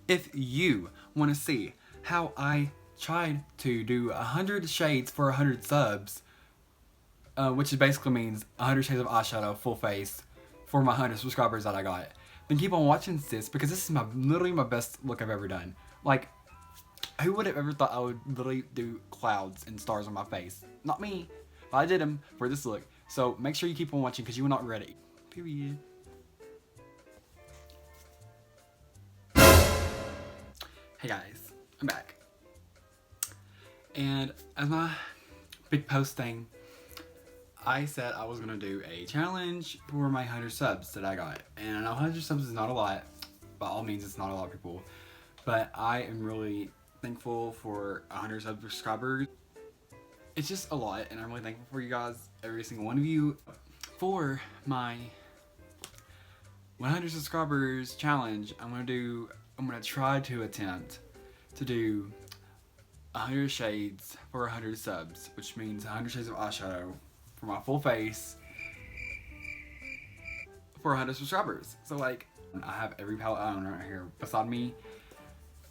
If you want to see how I tried to do 100 shades for 100 subs, which basically means 100 shades of eyeshadow full face for my 100 subscribers that I got, then keep on watching this, because this is literally my best look I've ever done. Like, who would have ever thought I would literally do clouds and stars on my face? Not me, but I did them for this look. So make sure you keep on watching because you will not regret it. Period. Hey guys, I'm back. And as my big post thing, I said I was gonna do a challenge for my 100 subs that I got. And I know 100 subs is not a lot. By all means, it's not a lot of people. But I am really thankful for 100 subscribers. It's just a lot, and I'm really thankful for you guys, every single one of you. For my 100 subscribers challenge, I'm gonna try to attempt to do 100 shades for 100 subs, which means 100 shades of eyeshadow for my full face for 100 subscribers. So like, I have every palette I own right here beside me,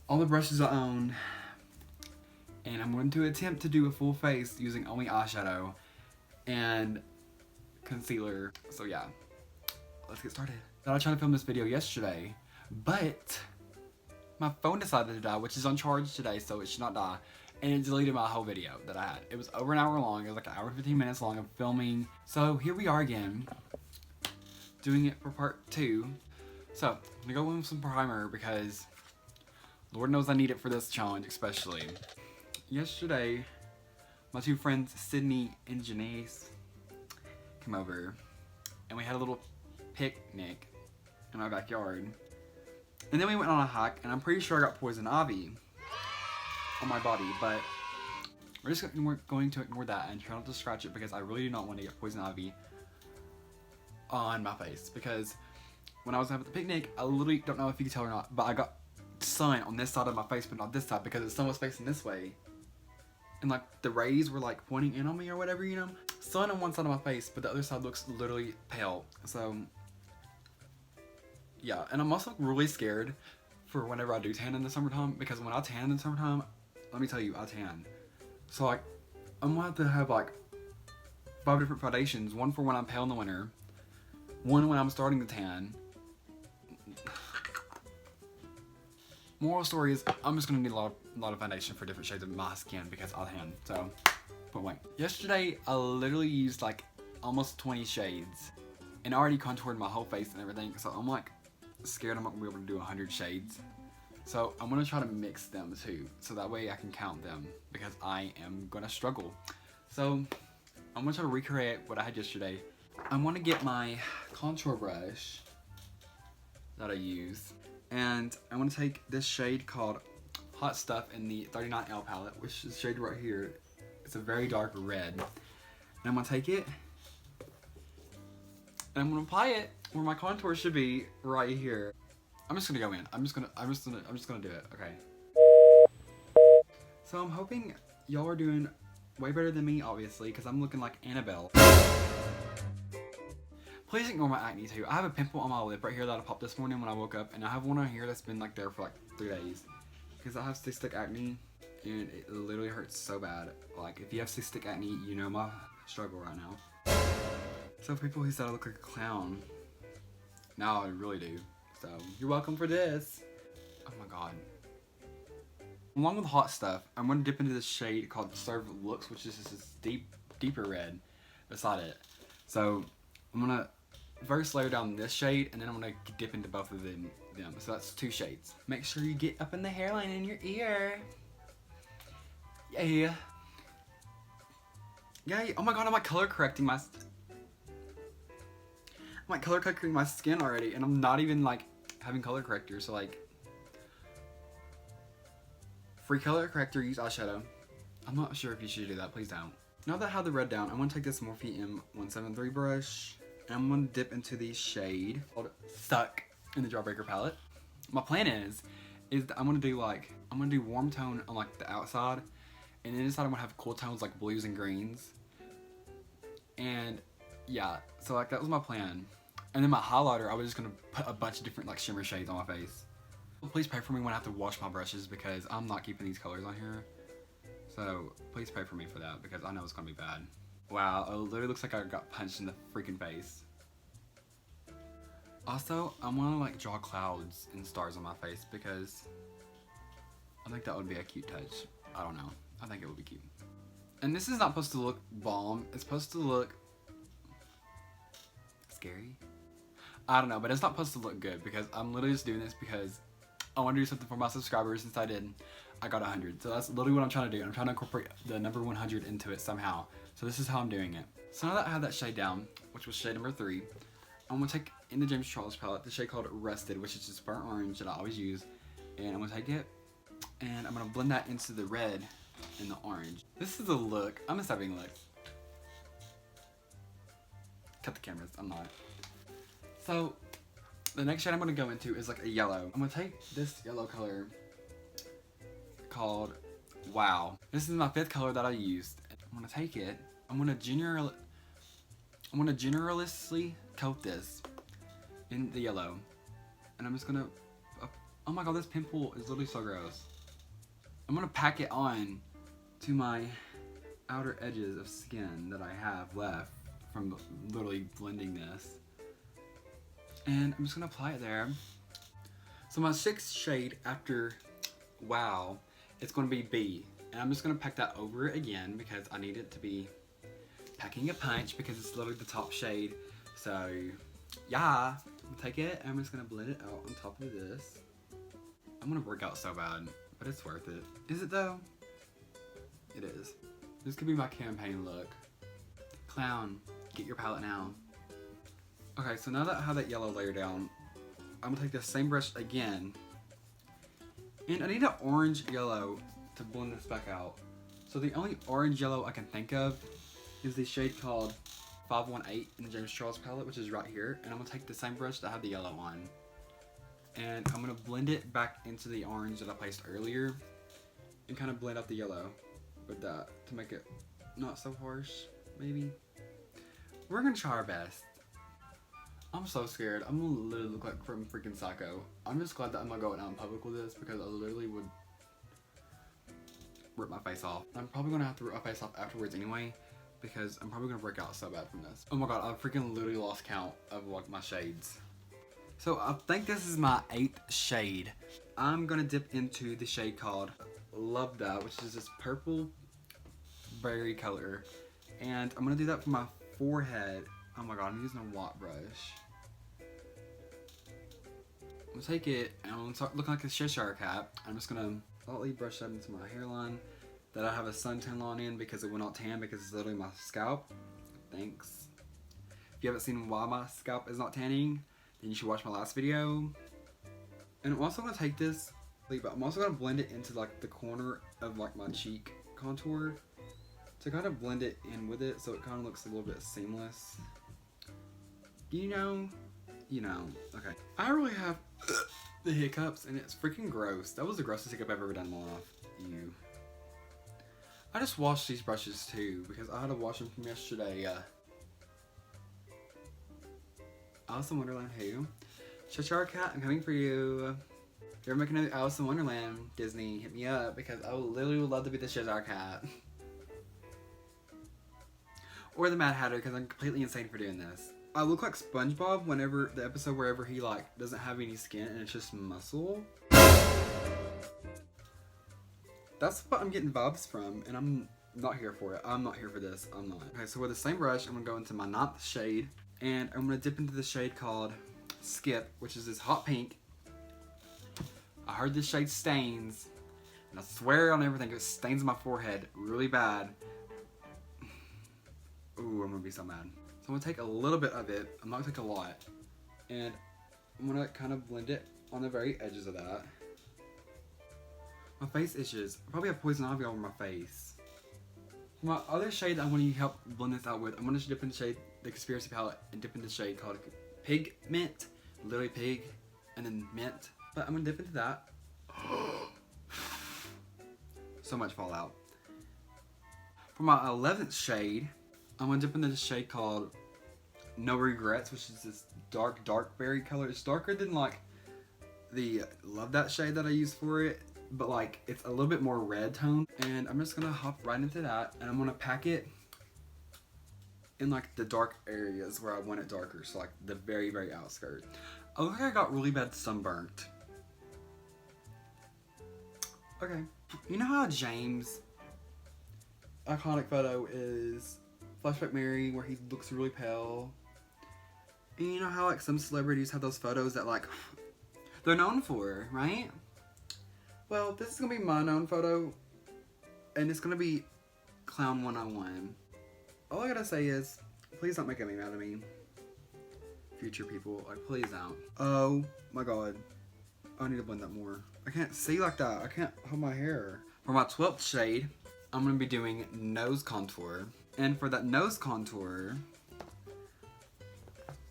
all the brushes I own, and I'm going to attempt to do a full face using only eyeshadow and concealer. So yeah, let's get started. I tried to film this video yesterday, but my phone decided to die, which is on charge today, so it should not die, and it deleted my whole video that I had. It was over an hour long. It was like an hour and 15 minutes long of filming. So here we are again, doing it for part 2. So I'm gonna go in with some primer because Lord knows I need it for this challenge especially. Yesterday, my two friends Sydney and Janice came over, and we had a little picnic in my backyard. And then we went on a hike, and I'm pretty sure I got poison ivy on my body, but we're going to ignore that and try not to scratch it because I really do not want to get poison ivy on my face. Because when I was having the picnic, I literally don't know if you can tell or not, but I got sun on this side of my face, but not this side because the sun was facing this way. And like the rays were like pointing in on me or whatever, you know? Sun on one side of my face, but the other side looks literally pale. So yeah, and I'm also really scared for whenever I do tan in the summertime, because when I tan in the summertime, let me tell you, I tan. So like, I'm gonna have to have like 5 different foundations, one for when I'm pale in the winter, one when I'm starting to tan. Moral story is, I'm just gonna need a lot of foundation for different shades of my skin because I'll tan, so, but wait. Yesterday, I literally used like almost 20 shades and I already contoured my whole face and everything, so I'm like scared I'm not gonna be able to do 100 shades. So I'm gonna try to mix them too, so that way I can count them because I am gonna struggle. So I'm gonna try to recreate what I had yesterday. I'm gonna get my contour brush that I use, and I'm gonna take this shade called Hot Stuff in the 39L palette, which is shaded right here. It's a very dark red. And I'm gonna take it, and I'm gonna apply it where my contour should be, right here. I'm just gonna go in. I'm just gonna do it, okay. So I'm hoping y'all are doing way better than me, obviously, because I'm looking like Annabelle. Please ignore my acne too. I have a pimple on my lip right here that I popped this morning when I woke up, and I have one on here that's been like there for like 3 days. Because I have cystic acne, and it literally hurts so bad. Like, if you have cystic acne, you know my struggle right now. So for people who said I look like a clown, now I really do. So you're welcome for this. Oh my god. Along with Hot Stuff, I'm going to dip into this shade called Serve Looks, which is just this deeper red beside it. So I'm going to first layer down this shade, and then I'm going to dip into both of them. So that's 2 shades. Make sure you get up in the hairline in your ear. Yeah. Yay. Oh my god, I'm like color correcting my skin already, and I'm not even like having color corrector, so like, free color corrector, use eyeshadow. I'm not sure if you should do that, please don't. Now that I have the red down, I'm gonna take this Morphe M173 brush, and I'm gonna dip into the shade called Stuck in the Jawbreaker palette. My plan is that I'm gonna do warm tone on like the outside, and then inside I'm gonna have cool tones like blues and greens. And yeah, so like that was my plan. And then my highlighter, I was just gonna put a bunch of different like shimmer shades on my face. Please pray for me when I have to wash my brushes because I'm not keeping these colors on here. So please pray for me for that because I know it's gonna be bad. Wow, it literally looks like I got punched in the freaking face. Also, I want to like draw clouds and stars on my face because I think that would be a cute touch. I don't know. I think it would be cute. And this is not supposed to look bomb. It's supposed to look scary. I don't know, but it's not supposed to look good because I'm literally just doing this because I want to do something for my subscribers. Since I got 100. So that's literally what I'm trying to do. I'm trying to incorporate the number 100 into it somehow. So this is how I'm doing it. So now that I have that shade down, which was shade number 3, I'm going to take in the James Charles palette the shade called Rested, which is just burnt orange that I always use. And I'm going to take it and I'm going to blend that into the red and the orange. This is a look. I'm just having a look. Cut the cameras. I'm not. So the next shade I'm going to go into is like a yellow. I'm going to take this yellow color called Wow. This is my 5th color that I used. I'm going to take it. I'm going to generously coat this in the yellow. And I'm just going to... Oh my god, this pimple is literally so gross. I'm going to pack it on to my outer edges of skin that I have left from literally blending this. And I'm just going to apply it there. So my 6th shade after Wow, it's going to be B. And I'm just going to pack that over it again because I need it to be packing a punch because it's literally the top shade. So yeah, take it and I'm just going to blend it out on top of this. I'm going to work out so bad, but it's worth it. Is it though? It is. This could be my campaign look. Clown, get your palette now. Okay, so now that I have that yellow layer down, I'm gonna take the same brush again. And I need an orange yellow to blend this back out. So the only orange yellow I can think of is the shade called 518 in the James Charles palette, which is right here. And I'm gonna take the same brush that had the yellow on. And I'm gonna blend it back into the orange that I placed earlier. And kind of blend out the yellow with that to make it not so harsh, maybe. We're gonna try our best. I'm so scared. I'm gonna literally look like from freaking psycho. I'm just glad that I'm not going out in public with this because I literally would rip my face off. I'm probably gonna have to rip my face off afterwards anyway because I'm probably gonna break out so bad from this. Oh my god, I freaking literally lost count of like my shades. So I think this is my 8th shade. I'm gonna dip into the shade called Love That, which is this purple berry color. And I'm gonna do that for my forehead. Oh my god, I'm using a watt brush. I'm gonna take it and I'm gonna start looking like a Cheshire cat. I'm just gonna lightly brush that into my hairline that I have a suntan line in because it will not tan because it's literally my scalp. Thanks. If you haven't seen why my scalp is not tanning, then you should watch my last video. And I'm also gonna take this, but I'm also gonna blend it into like the corner of like my cheek contour to kind of blend it in with it so it kind of looks a little bit seamless. You know, okay. I really have the hiccups and it's freaking gross. That was the grossest hiccup I've ever done in my life. Ew. I just washed these brushes too because I had to wash them from yesterday. Alice in Wonderland who? Cheshire Cat, I'm coming for you. If you're making another Alice in Wonderland, Disney, hit me up because I literally would love to be the Cheshire Cat. Or the Mad Hatter because I'm completely insane for doing this. I look like SpongeBob whenever the episode wherever he like doesn't have any skin and it's just muscle. That's what I'm getting vibes from and I'm not here for it. I'm not here for this. I'm not. Okay, so with the same brush, I'm gonna go into my 9th shade and I'm gonna dip into the shade called Skip, which is this hot pink. I heard this shade stains and I swear on everything it stains my forehead really bad. Ooh, I'm gonna be so mad. So I'm gonna take a little bit of it. I'm not gonna take a lot. And I'm gonna kind of blend it on the very edges of that. My face itches. I probably have poison ivy all over my face. For my other shade that I want to help blend this out with, I'm gonna dip in the shade, the Conspiracy palette, and dip in the shade called Pigment. Literally pig, and then mint. But I'm gonna dip into that. So much fallout. For my 11th shade, I'm gonna dip into the shade called No Regrets, which is this dark berry color. It's darker than like the Love That shade that I used for it, but like it's a little bit more red tone. And I'm just gonna hop right into that, and I'm gonna pack it in like the dark areas where I want it darker, so like the very, very outskirts. I look like I got really bad sunburnt. Okay, you know how James' iconic photo is Flashback Mary, where he looks really pale? And you know how like some celebrities have those photos that like they're known for, right? Well, this is gonna be my known photo, and it's gonna be Clown 101. All I gotta say is, please don't make me mad at me. Future people, like please don't. Oh my god. I need to blend that more. I can't see like that. I can't hold my hair. For my 12th shade, I'm gonna be doing nose contour. And for that nose contour,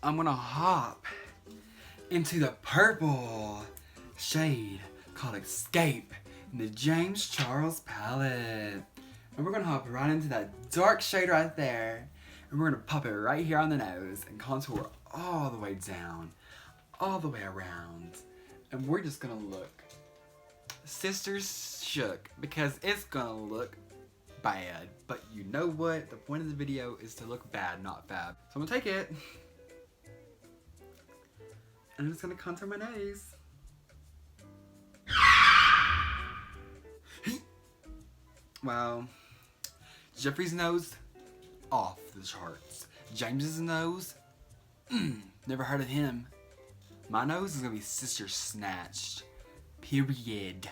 I'm gonna hop into the purple shade called Escape in the James Charles palette. And we're gonna hop right into that dark shade right there. And we're gonna pop it right here on the nose and contour all the way down, all the way around. And we're just gonna look sisters shook, because it's gonna look bad. But you know what? The point of the video is to look bad, not fab. So I'm gonna take it, and I'm just gonna contour my nose. Wow. Jeffrey's nose, off the charts. James's nose, never heard of him. My nose is gonna be sister snatched. Period.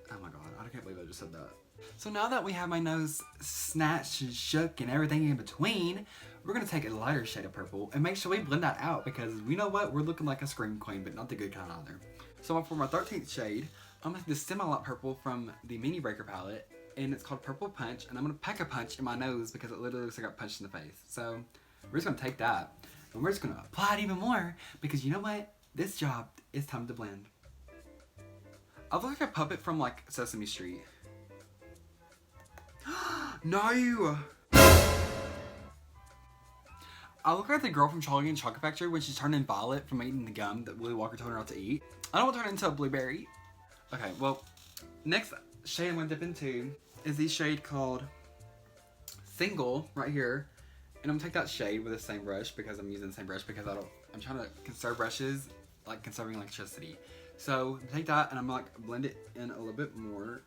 Oh my god, I can't believe I just said that. So now that we have my nose snatched and shook and everything in between, we're gonna take a lighter shade of purple and make sure we blend that out, because we know what? We're looking like a scream queen, but not the good kind either. So for my 13th shade, I'm gonna take the semi-light purple from the Mini Breaker palette, and it's called Purple Punch, and I'm gonna pack a punch in my nose because it literally looks like I got punched in the face. So we're just gonna take that, and we're just gonna apply it even more, because you know what? This job is time to blend. I look like a puppet from like Sesame Street. No! I look like the girl from Charlie and the Chocolate Factory when she's turning violet from eating the gum that Willy Wonka told her not to eat. I don't want to turn into a blueberry. Okay, well, next shade I'm going to dip into is the shade called Single right here. And I'm going to take that shade with the same brush, because I'm using the same brush because I'm trying to conserve brushes, like conserving electricity. So take that and I'm gonna like blend it in a little bit more.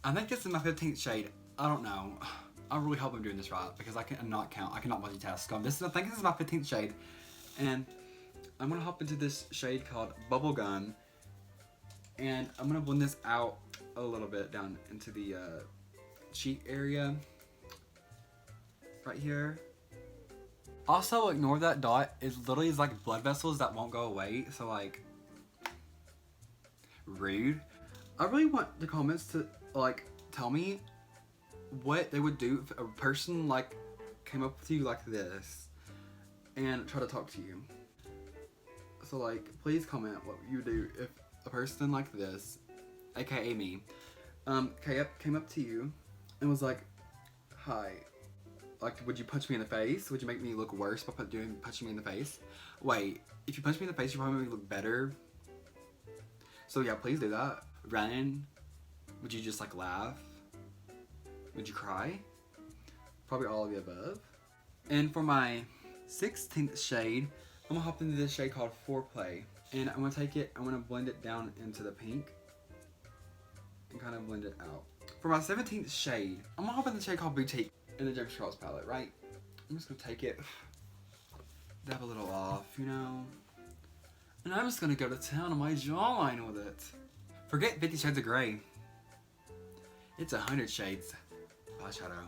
I think this is my 15th shade. I don't know. I really hope I'm doing this right, because I cannot count. I cannot multitask. I think this is my 15th shade, and I'm gonna hop into this shade called Bubblegum, and I'm gonna blend this out a little bit down into the cheek area right here. Also, ignore that dot. It literally is like blood vessels that won't go away. So like, rude. I really want the comments to like tell me what they would do if a person like came up to you like this and try to talk to you. So like, please comment what you do if a person like this, aka me, came up to you and was like, hi, like, would you punch me in the face? Would you make me look worse by punching me in the face? Wait, if you punch me in the face, you probably make me look better. So yeah, please do that. Ryan, would you just like laugh? Would you cry? Probably all of the above. And for my 16th shade, I'm gonna hop into this shade called Foreplay. And I'm gonna take it, I'm gonna blend it down into the pink and kind of blend it out. For my 17th shade, I'm gonna hop in the shade called Boutique in the James Charles palette, right? I'm just gonna take it, dab a little off, you know? And I'm just gonna go to town on my jawline with it. Forget 50 Shades of Grey. It's 100 shades of eyeshadow.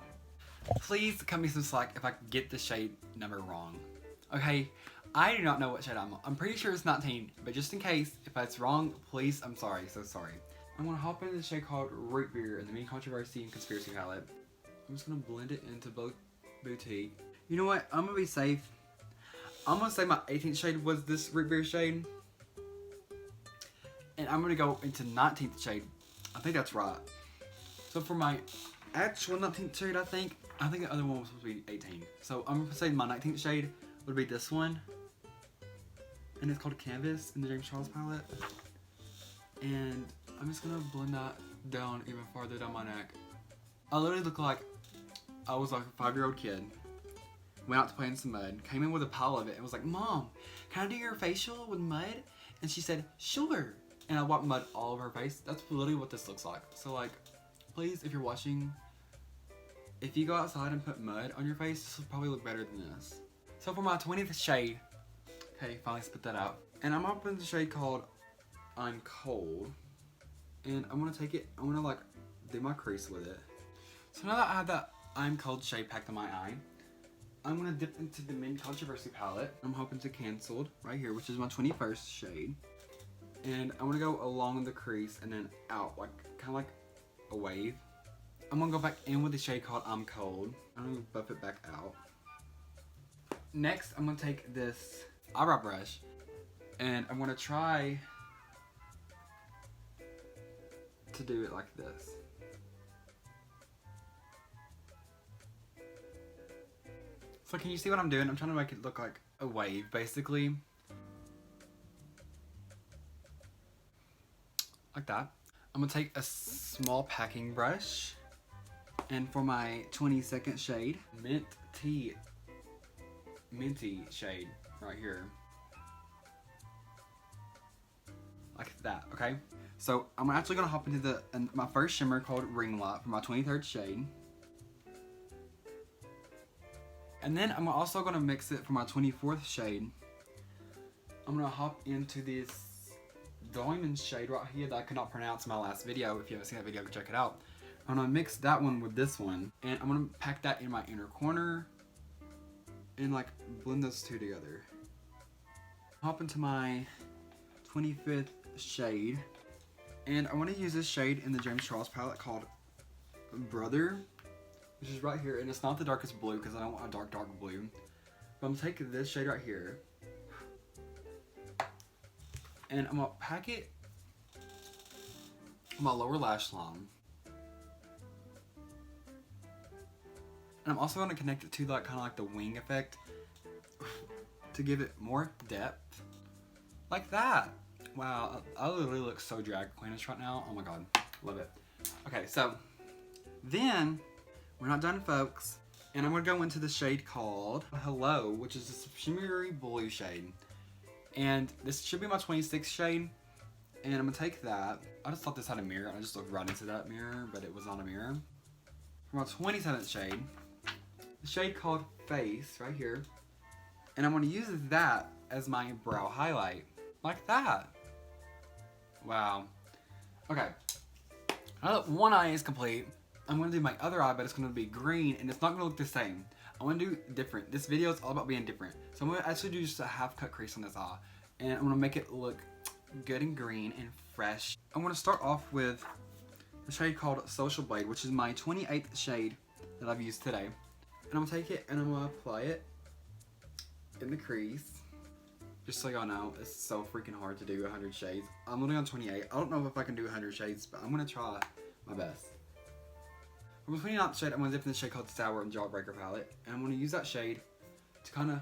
Please cut me some slack if I get the shade number wrong. Okay, I do not know what shade I'm on. I'm pretty sure it's 19, but just in case, if it's wrong, please, I'm sorry, so sorry. I'm gonna hop into the shade called Root Beer in the Mini Controversy and Conspiracy palette. I'm just gonna blend it into both Boutique. You know what, I'm gonna be safe. I'm gonna say my 18th shade was this Root Beer shade. And I'm gonna go into 19th shade. I think that's right. So for my actual 19th shade, I think the other one was supposed to be 18. So I'm gonna say my 19th shade would be this one. and it's called Canvas in the James Charles palette. And I'm just gonna blend that down even farther down my neck. I literally look like I was like a 5-year-old kid. Went out to play in some mud, came in with a pile of it, and was like, "Mom, can I do your facial with mud?" And she said, "Sure." And I wiped mud all over her face. That's literally what this looks like. So like, please, if you're watching, if you go outside and put mud on your face, this will probably look better than this. So for my 20th shade, okay, finally spit that out. And I'm up in the shade called I'm Cold. And I'm gonna take it, I'm gonna like do my crease with it. So now that I have that I'm Cold shade packed on my eye, I'm gonna dip into the Mint Controversy palette. I'm hoping to Canceled right here, which is my 21st shade. And I'm gonna go along the crease and then out, like kind of like a wave. I'm gonna go back in with the shade called I'm Cold. I'm gonna buff it back out. Next, I'm gonna take this eyebrow brush and I'm gonna try to do it like this. So can you see what I'm doing? I'm trying to make it look like a wave, basically. Like that. I'm gonna take a small packing brush, and for my 22nd shade, minty shade right here. Like that, okay? So I'm actually gonna hop into my first shimmer called Ring Light for my 23rd shade. And then I'm also gonna mix it for my 24th shade. I'm gonna hop into this diamond shade right here that I could not pronounce in my last video. If you haven't seen that video, go check it out. I'm gonna mix that one with this one, and I'm gonna pack that in my inner corner and like blend those two together. Hop into my 25th shade, and I want to use this shade in the James Charles palette called Brother, which is right here, and it's not the darkest blue because I don't want a dark blue. But I'm taking this shade right here, and I'm gonna pack it on my lower lash line. And I'm also gonna connect it to like kind of like the wing effect to give it more depth, like that. Wow, I literally look so drag queenish right now. Oh my god, love it. Okay, so then we're not done, folks. And I'm gonna go into the shade called Hello, which is this shimmery blue shade. And this should be my 26th shade. And I'm gonna take that. I just thought this had a mirror, and I just looked right into that mirror, but it was not a mirror. For my 27th shade, the shade called Face, right here. And I'm gonna use that as my brow highlight, like that. Wow. Okay, now that one eye is complete, I'm gonna do my other eye, but it's gonna be green, and it's not gonna look the same. I wanna do different. This video is all about being different. So I'm gonna actually do just a half cut crease on this eye, and I'm gonna make it look good and green and fresh. I'm gonna start off with the shade called Social Blade, which is my 28th shade that I've used today. And I'm gonna take it and I'm gonna apply it in the crease. Just so y'all know, it's so freaking hard to do 100 shades. I'm only on 28. I don't know if I can do 100 shades, but I'm gonna try my best. For my 29th shade, I'm gonna dip in the shade called Sour and Jawbreaker palette. And I'm gonna use that shade to kind of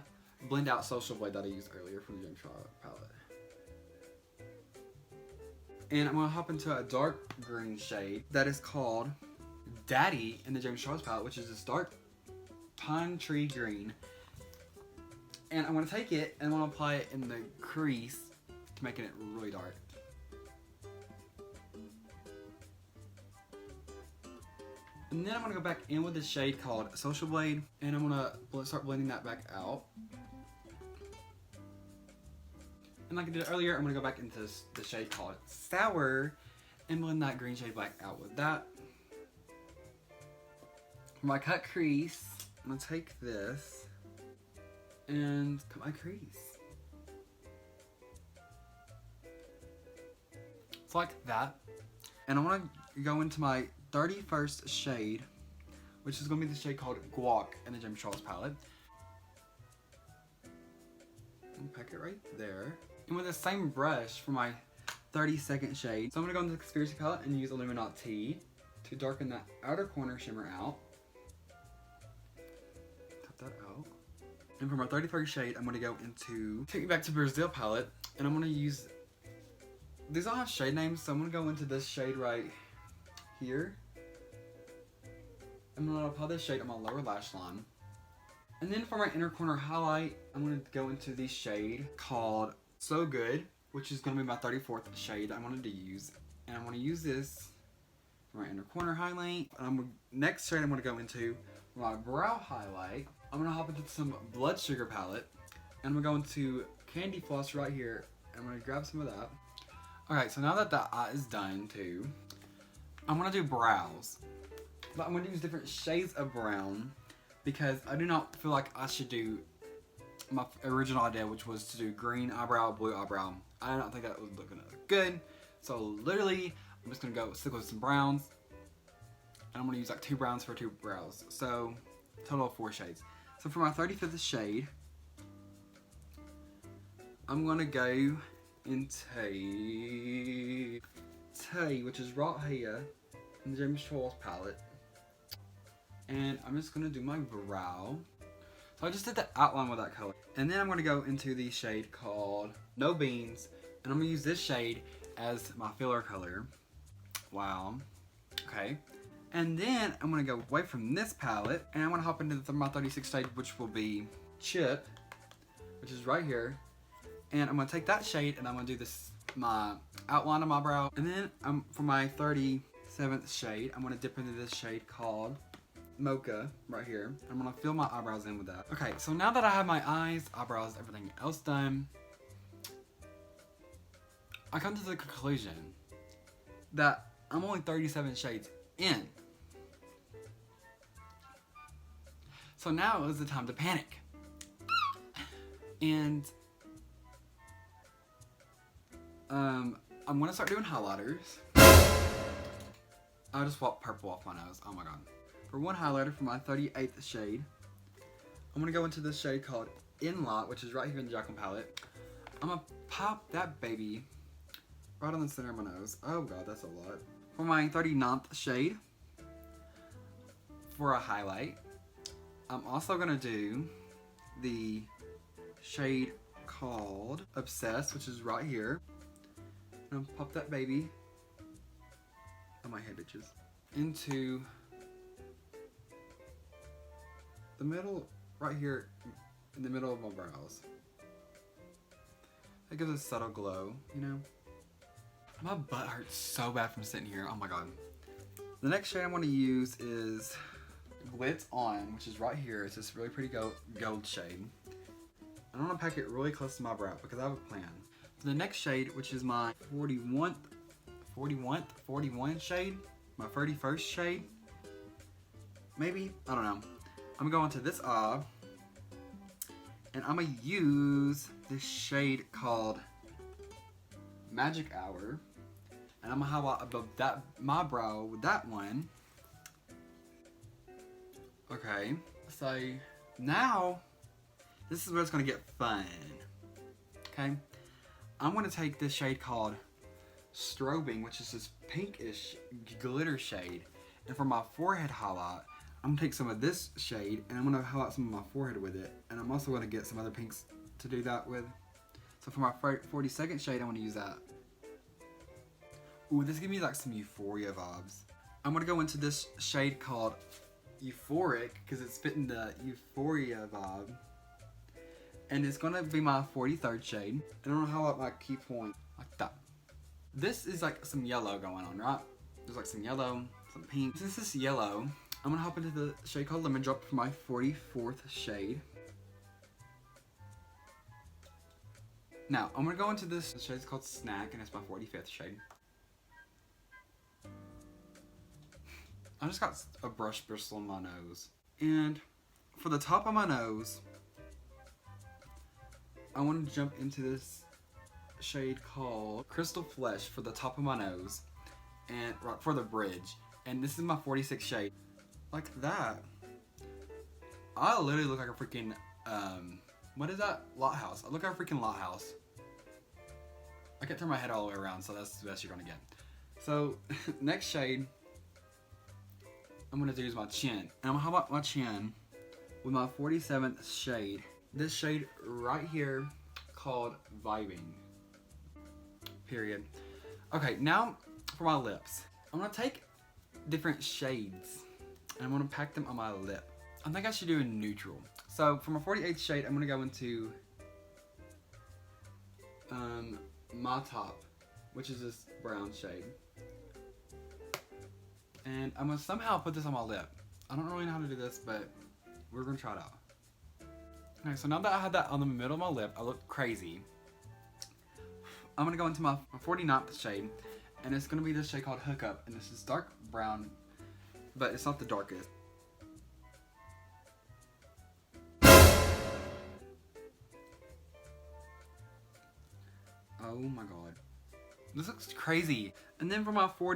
blend out Social Blade that I used earlier from the James Charles palette. And I'm gonna hop into a dark green shade that is called Daddy in the James Charles palette, which is this dark pine tree green. And I'm gonna take it and I'm gonna apply it in the crease to making it really dark. And then I'm gonna go back in with this shade called Social Blade, and I'm gonna start blending that back out. And like I did earlier, I'm gonna go back into the shade called Sour and blend that green shade back out with that. For my cut crease, I'm gonna take this and cut my crease. It's like that. And I wanna go into my 31st shade, which is gonna be the shade called Guac in the James Charles palette. And pack it right there. And with the same brush for my 32nd shade, so I'm gonna go into the Conspiracy palette and use Illuminati to darken that outer corner shimmer out. Cut that out. And for my 33rd shade, I'm gonna go into Take Me Back to Brazil palette, and I'm gonna use, these all have shade names, so I'm gonna go into this shade right here. I'm gonna apply this shade on my lower lash line. And then for my inner corner highlight, I'm gonna go into the shade called So Good, which is gonna be my 34th shade I wanted to use. And I'm gonna use this for my inner corner highlight. And next shade I'm gonna go into my brow highlight. I'm gonna hop into some Blood Sugar palette. And I'm gonna go into Candy Floss right here. I'm gonna grab some of that. Alright, so now that the eye is done too, I'm gonna do brows. But I'm gonna use different shades of brown because I do not feel like I should do my original idea, which was to do green eyebrow, blue eyebrow. I don't think that was looking good. So literally, I'm just gonna go stick with some browns. And I'm gonna use like 2 browns for 2 brows. So, total of 4 shades. So for my 35th shade, I'm gonna go into Tay, which is right here in the James Charles palette. And I'm just gonna do my brow. So I just did the outline with that color. And then I'm gonna go into the shade called No Beans. And I'm gonna use this shade as my filler color. Wow. Okay. And then I'm gonna go away from this palette and I'm gonna hop into my 36th shade, which will be Chip, which is right here. And I'm gonna take that shade and I'm gonna do this, my outline of my brow. And then for my 37th shade, I'm gonna dip into this shade called Mocha right here. I'm gonna fill my eyebrows in with that. Okay, so now that I have my eyes, eyebrows, everything else done, I come to the conclusion that I'm only 37 shades in. So now is the time to panic. And I'm gonna start doing highlighters. I'll just swap purple off my nose. Oh my god. For one highlighter for my 38th shade, I'm gonna go into this shade called In Lot, which is right here in the Jacqueline palette. I'm gonna pop that baby right on the center of my nose. Oh god, that's a lot. For my 39th shade, for a highlight, I'm also gonna do the shade called Obsessed, which is right here. And I'm gonna pop that baby on my head, bitches, into the middle, right here in the middle of my brows. That gives a subtle glow, you know? My butt hurts so bad from sitting here, oh my god. The next shade I want to use is Glitz On, which is right here. It's this really pretty gold shade. I want to pack it really close to my brow because I have a plan. The next shade, which is my 41 shade, my 31st shade, maybe, I don't know. I'm going to go into this eye, and I'm going to use this shade called Magic Hour, and I'm going to highlight above that, my brow with that one. Okay, so now, this is where it's going to get fun, okay? I'm going to take this shade called Strobing, which is this pinkish glitter shade, and for my forehead highlight, I'm gonna take some of this shade and I'm gonna highlight some of my forehead with it, and I'm also gonna get some other pinks to do that with. So for my 42nd shade, I'm gonna use that. Ooh, this gives me like some Euphoria vibes. I'm gonna go into this shade called Euphoric because it's fitting the Euphoria vibe, and it's gonna be my 43rd shade. And I'm gonna highlight my key point like that. This is like some yellow going on, right? There's like some yellow, some pink. Since this is yellow, I'm gonna hop into the shade called Lemon Drop for my 44th shade. Now, I'm gonna go into this shade called Snack, and it's my 45th shade. I just got a brush bristle on my nose. And for the top of my nose, I want to jump into this shade called Crystal Flesh for the top of my nose, and right for the bridge. And this is my 46th shade. Like that. I literally look like a freaking, what is that? Lighthouse. I look like a freaking lighthouse. I can't turn my head all the way around, so that's the best you're gonna get. So, next shade I'm gonna do is my chin. And I'm gonna highlight my chin with my 47th shade, this shade right here called Vibing. Period. Okay, now for my lips. I'm gonna take different shades and I'm gonna pack them on my lip. I think I should do a neutral. So for my 48th shade, I'm gonna go into my top, which is this brown shade. And I'm gonna somehow put this on my lip. I don't really know how to do this, but we're gonna try it out. Okay, so now that I had that on the middle of my lip, I look crazy. I'm gonna go into my 49th shade, and it's gonna be this shade called Hookup, and this is dark brown, but it's not the darkest. Oh my god. This looks crazy. And then for my for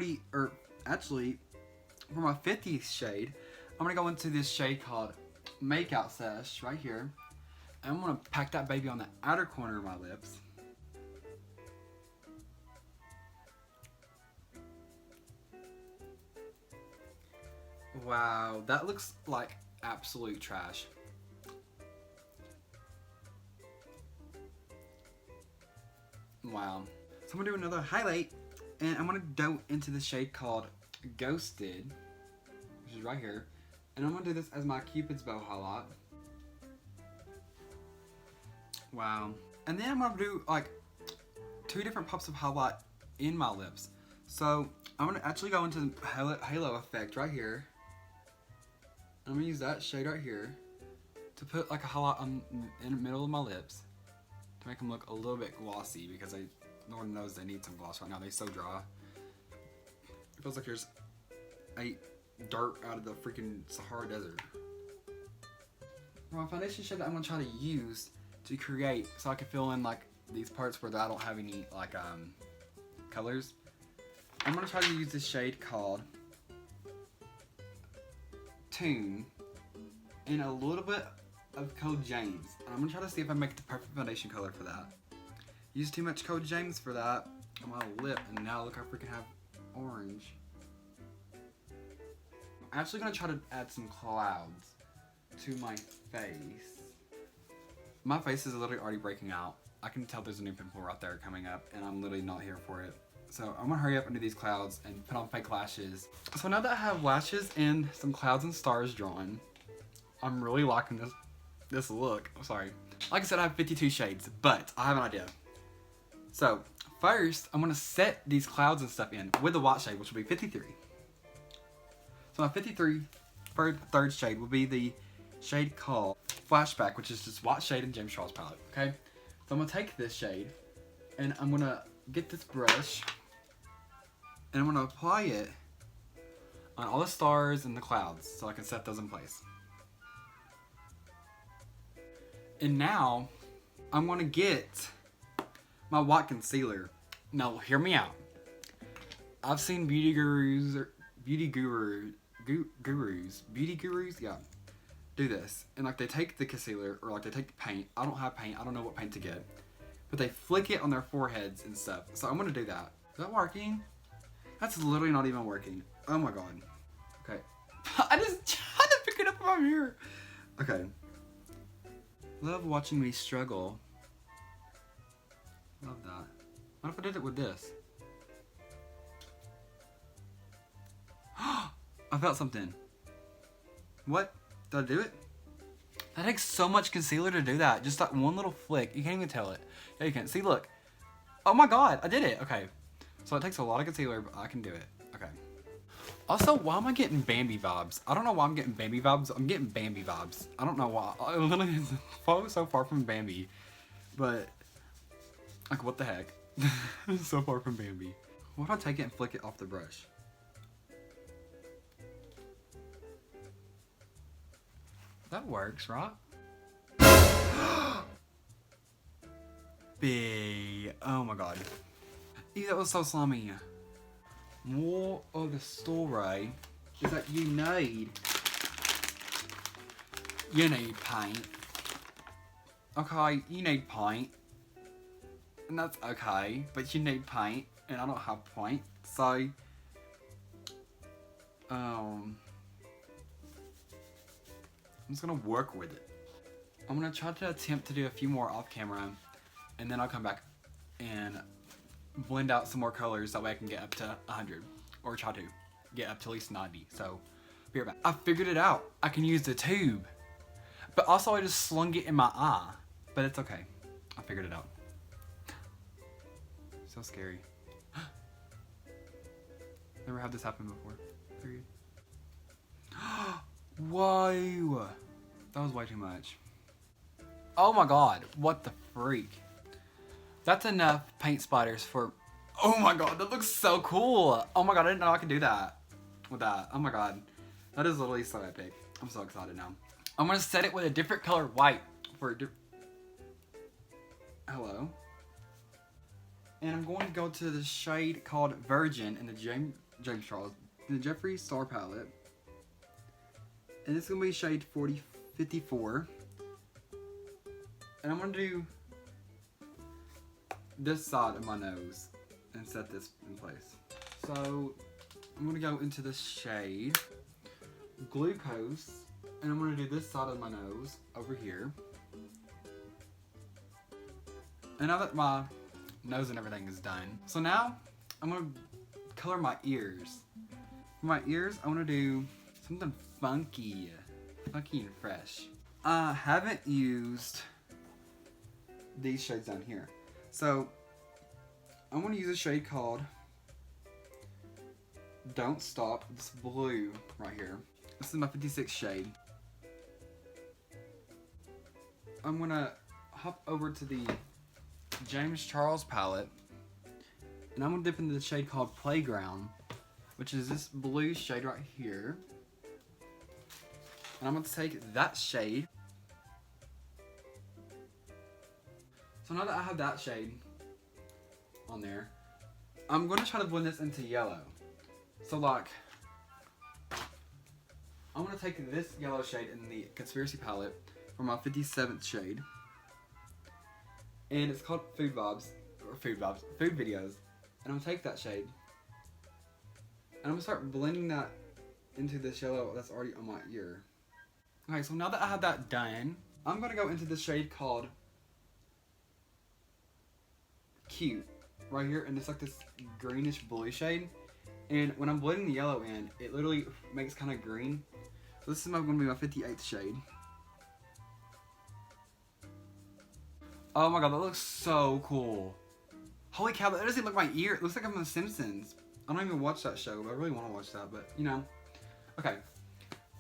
my 50th shade, I'm gonna go into this shade called Makeout Sesh right here. And I'm gonna pack that baby on the outer corner of my lips. Wow, that looks like absolute trash. Wow. So I'm gonna do another highlight, and I'm gonna go into the shade called Ghosted, which is right here. And I'm gonna do this as my Cupid's bow highlight. Wow. And then I'm gonna do like 2 different pops of highlight in my lips. So I'm gonna actually go into the halo effect right here. I'm gonna use that shade right here to put like a highlight in the middle of my lips to make them look a little bit glossy, because Lord knows they need some gloss right now. They're so dry. It feels like there's dirt out of the freaking Sahara Desert. For my foundation shade that I'm gonna try to use to create, so I can fill in like these parts where I don't have any like colors, I'm gonna try to use this shade called Tune and a little bit of Code James. And I'm gonna try to see if I make the perfect foundation color for that. Use too much Code James for that on my lip, and now look, I freaking have orange. I'm actually gonna try to add some clouds to my face. My face is literally already breaking out. I can tell there's a new pimple right there coming up, and I'm literally not here for it. So I'm gonna hurry up and do these clouds and put on fake lashes. So now that I have lashes and some clouds and stars drawn, I'm really liking this look. I'm sorry. Like I said, I have 52 shades, but I have an idea. So first, I'm gonna set these clouds and stuff in with the white shade, which will be 53. So my 53 third shade will be the shade called Flashback, which is just white shade in James Charles palette. Okay. So I'm gonna take this shade, and I'm gonna get this brush, and I'm gonna apply it on all the stars and the clouds so I can set those in place. And now I'm gonna get my white concealer. Now hear me out. I've seen beauty gurus, yeah, do this. And like they take the concealer, or like they take the paint. I don't have paint, I don't know what paint to get. But they flick it on their foreheads and stuff. So I'm gonna do that. Is that working? That's literally not even working. Oh my god. Okay. I just tried to pick it up in my mirror. Okay. Love watching me struggle. Love that. What if I did it with this? I felt something. What? Did I do it? That takes so much concealer to do that. Just that one little flick. You can't even tell it. Yeah, you can. See, look. Oh my god, I did it. Okay. So it takes a lot of concealer, but I can do it. Okay. Also, why am I getting Bambi vibes? I don't know why I'm getting Bambi vibes. I'm getting Bambi vibes. I don't know why. I literally so far from Bambi. But, like, what the heck? So far from Bambi. What if I take it and flick it off the brush? That works, right? Big. Oh my god. Ew, that was so slimy. More of the story is that you need paint. Okay, you need paint. And that's okay, but you need paint, and I don't have paint, so I'm just gonna work with it. I'm gonna try to attempt to do a few more off camera, and then I'll come back and blend out some more colors, that way I can get up to 100, or try to get up to at least 90. So, be right back. I figured it out. I can use the tube, but also I just slung it in my eye, but it's okay. I figured it out. So scary. Never had this happen before. Period. Whoa! That was way too much. Oh my god, what the freak? That's enough paint splatters for... Oh my god, that looks so cool! Oh my god, I didn't know I could do that with that. Oh my god. That is literally so epic. I'm so excited now. I'm gonna set it with a different color white for a Hello? And I'm going to go to the shade called Virgin in the James Charles, in the Jeffree Star palette. And it's going to be shade 4054. And I'm going to do this side of my nose and set this in place. So I'm going to go into the shade Glucose, and I'm going to do this side of my nose over here. And now that my nose and everything is done, so now I'm going to color my ears. For my ears, I want to do something funky and fresh. I haven't used these shades down here, so I'm going to use a shade called Don't Stop. This blue right here. This is my 56 shade. I'm going to hop over to the James Charles palette, and I'm going to dip into the shade called Playground, which is this blue shade right here. And I'm going to take that shade. So now that I have that shade on there, I'm going to try to blend this into yellow. So like, I'm going to take this yellow shade in the Conspiracy palette for my 57th shade. And it's called Food Videos. And I'm going to take that shade, and I'm going to start blending that into this yellow that's already on my ear. Okay, so now that I have that done, I'm going to go into this shade called Cute right here, and it's like this greenish blue shade. And when I'm blending the yellow in, it literally makes kind of green. So this is going to be my 58th shade. Oh my god, that looks so cool. Holy cow, that doesn't look like my ear. It looks like I'm on The Simpsons. I don't even watch that show, but I really want to watch that, but you know. Okay.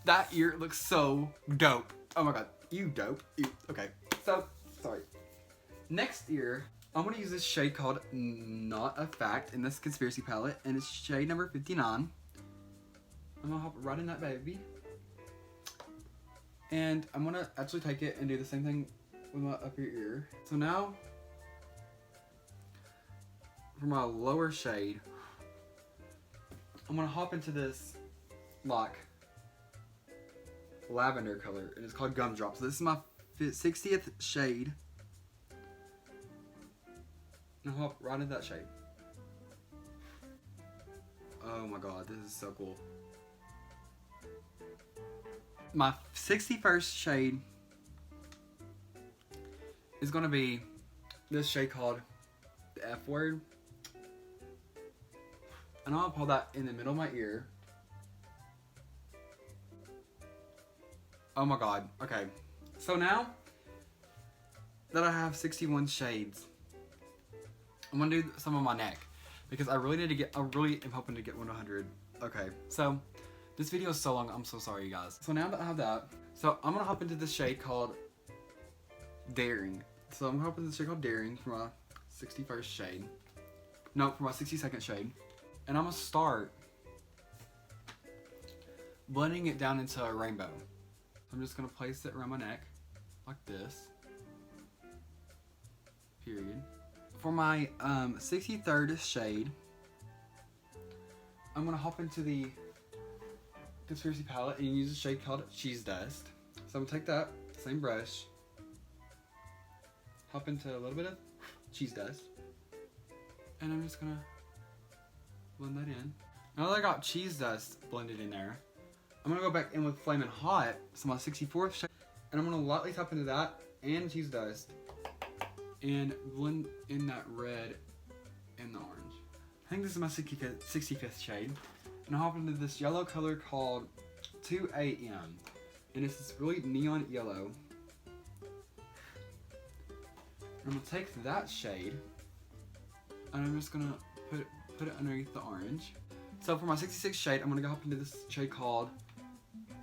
That ear looks so dope. Oh my god. You dope. You. Okay. So, sorry. Next ear, I'm going to use this shade called Not a Fact in this Conspiracy palette, and it's shade number 59. I'm going to hop right in that baby. And I'm going to actually take it and do the same thing with my upper ear. So now, for my lower shade, I'm gonna hop into this like lavender color, and it's called Gumdrop. So this is my 60th shade, and I'll hop right into that shade. Oh my god, this is so cool. My 61st shade is gonna be this shade called the F Word, and I'll pull that in the middle of my ear. Oh my god. Okay, so now that I have 61 shades, I'm gonna do some on my neck, because I really am hoping to get 100. Okay, so this video is so long, I'm so sorry you guys. So now that I have that, so I'm gonna hop into this shade called Daring. So I'm hoping this shade called Daring for my 61st shade. No, for my 62nd shade. And I'm gonna start blending it down into a rainbow. I'm just gonna place it around my neck like this. Period. For my 63rd shade, I'm gonna hop into the Conspiracy palette and use a shade called Cheese Dust. So I'm gonna take that same brush, hop into a little bit of cheese dust, and I'm just gonna blend that in. Now that I got cheese dust blended in there, I'm gonna go back in with Flamin' Hot, so my 64th shade, And I'm gonna lightly tap into that and cheese dust and blend in that red and the orange. I think this is my 65th shade. And I'll hop into this yellow color called 2 AM. And it's this really neon yellow. I'm gonna take that shade and I'm just gonna put it underneath the orange. So for my 66th shade, I'm gonna go hop into this shade called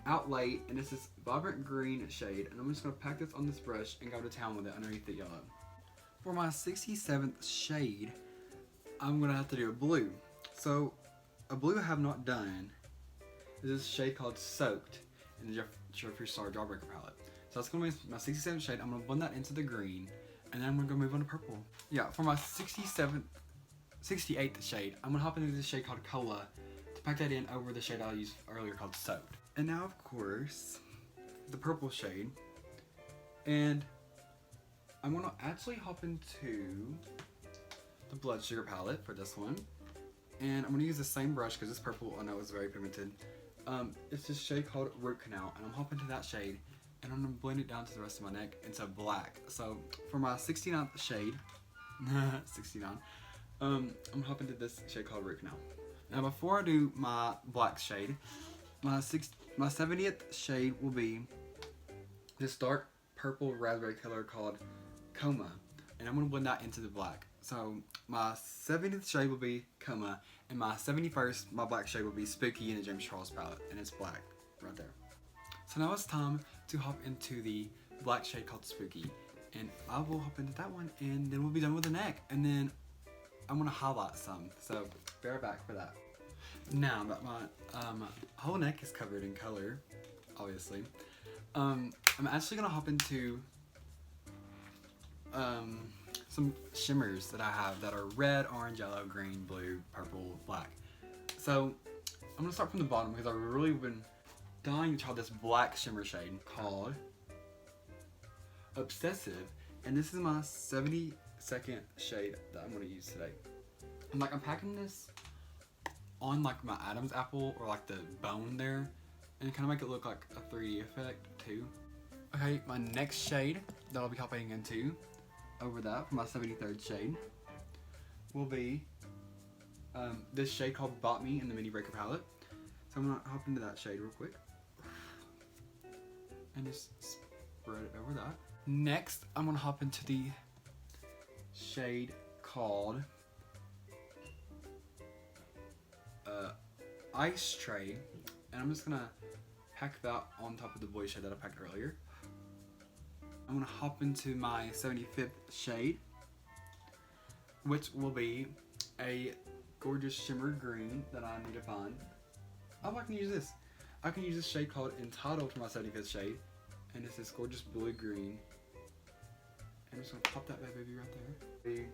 Outlate, and it's this vibrant green shade, and I'm just gonna pack this on this brush and go to town with it underneath the yellow. For my 67th shade, I'm gonna have to do a blue. So a blue I have not done is this shade called Soaked in the Jeffree Star Jawbreaker palette. So that's gonna be my 67th shade. I'm gonna blend that into the green, and then I'm gonna go move on to purple. Yeah, for my 68th shade, I'm gonna hop into this shade called Cola to pack that in over the shade I used earlier called Soaked. And now, of course, the purple shade. And I'm gonna actually hop into the Blood Sugar palette for this one. And I'm gonna use the same brush because this purple I know is very pigmented. It's this shade called Root Canal, and I'm hopping to that shade, and I'm gonna blend it down to the rest of my neck into black. So for my 69th shade, 69, I'm gonna hop into this shade called Root Canal. Now before I do my black shade, my 70th shade will be this dark purple raspberry color called Coma, and I'm gonna blend that into the black. So my 70th shade will be Coma, and my 71st, my black shade will be Spooky in the James Charles palette, and it's black right there. So now it's time to hop into the black shade called Spooky, and I will hop into that one, and then we'll be done with the neck, and then I'm gonna highlight some, so bear back for that. Now that my whole neck is covered in color, obviously, I'm actually gonna hop into some shimmers that I have that are red, orange, yellow, green, blue, purple, black. So I'm gonna start from the bottom because I've really been dying to try this black shimmer shade called Obsessive, and this is my 72nd shade that I'm gonna use today. And like I'm packing this on like my Adam's apple or like the bone there, and kind of make it look like a 3D effect too. Okay, my next shade that I'll be hopping into over that for my 73rd shade will be this shade called Bought Me in the Mini Breaker palette. So I'm gonna hop into that shade real quick and just spread it over that. Next, I'm gonna hop into the shade called Ice Tray, and I'm just gonna pack that on top of the boy shade that I packed earlier. I'm gonna hop into my 75th shade, which will be a gorgeous shimmer green that I need to find. Oh, I can use this. I can use this shade called Entitled for my 75th shade, and it's this gorgeous blue green. And I'm just gonna pop that bad baby right there.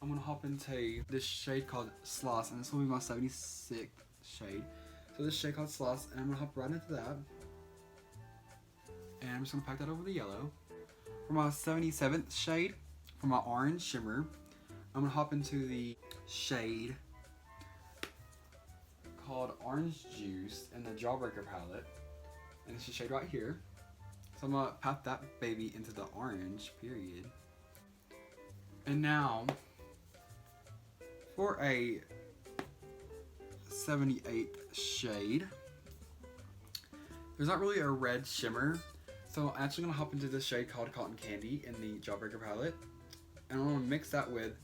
I'm gonna hop into this shade called Sloss, and this will be my 76th shade. So this shade called Sloss, and I'm gonna hop right into that. And I'm just gonna pack that over the yellow. For my 77th shade, for my orange shimmer, I'm gonna hop into the shade called Orange Juice in the Jawbreaker palette. And it's the shade right here. So I'm gonna pack that baby into the orange, period. And now, for a 78th shade, there's not really a red shimmer, so I'm actually gonna hop into this shade called Cotton Candy in the Jawbreaker palette, and I'm gonna mix that with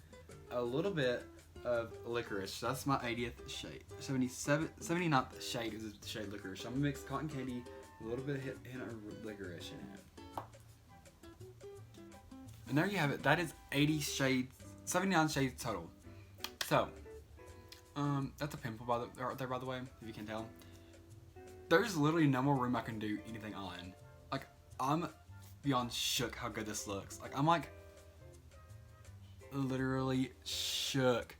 a little bit of licorice. So that's my 80th shade. 79th shade is the shade licorice. So I'm gonna mix Cotton Candy with a little bit of hint of licorice in it. And there you have it. That is 80 shades, 79 shades total. So, that's a pimple right there, by the way, if you can tell. There's literally no more room I can do anything on. Like, I'm beyond shook how good this looks. Like, I'm like, literally shook.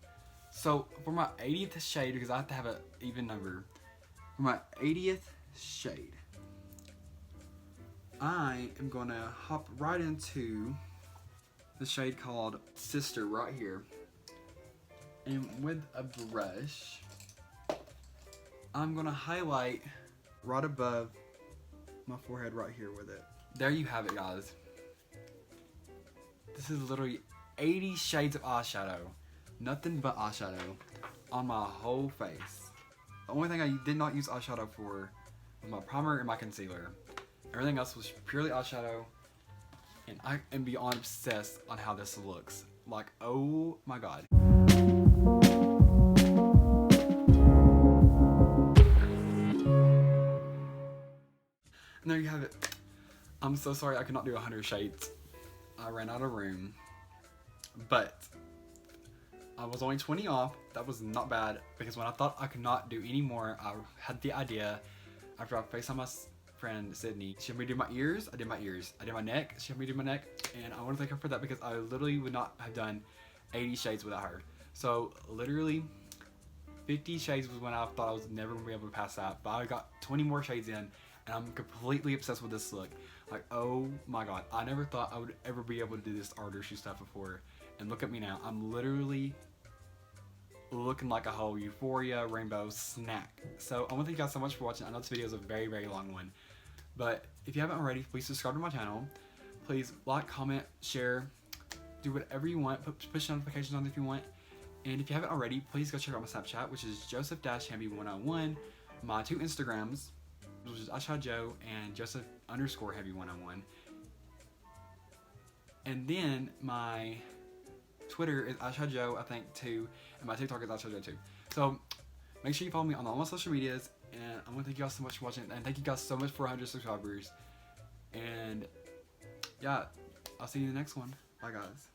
So, for my 80th shade, because I have to have an even number, for my 80th shade, I am gonna hop right into the shade called Sister right here. And with a brush, I'm gonna highlight right above my forehead right here with it. There you have it, guys. This is literally 80 shades of eyeshadow. Nothing but eyeshadow on my whole face. The only thing I did not use eyeshadow for was my primer and my concealer. Everything else was purely eyeshadow. And I am beyond obsessed on how this looks. Like, oh my god. And there you have it. I'm so sorry I could not do 100 shades. I ran out of room. But I was only 20 off. That was not bad, because when I thought I could not do any more, I had the idea after I FaceTimed my friend Sydney. She had me do my ears, I did my ears. I did my neck, she had me do my neck, and I want to thank her for that, because I literally would not have done 80 shades without her. So literally 50 shades was when I thought I was never going to be able to pass that, but I got 20 more shades in, and I'm completely obsessed with this look. Like, oh my god, I never thought I would ever be able to do this artistry stuff before, and look at me now. I'm literally looking like a whole Euphoria rainbow snack. So I want to thank you guys so much for watching. I know this video is a very, very long one, but if you haven't already, please subscribe to my channel. Please like, comment, share, do whatever you want. Push notifications on if you want. And if you haven't already, please go check out my Snapchat, which is Joseph-Hamby101. My 2 Instagrams, which is Eyeshadjoe and Joseph_Hamby101. And then my Twitter is Eyeshadjoe, I think, too, and my TikTok is Eyeshadjoe too. So make sure you follow me on all my social medias, and I want to thank you guys so much for watching, and thank you guys so much for 100 subscribers. And yeah, I'll see you in the next one. Bye, guys.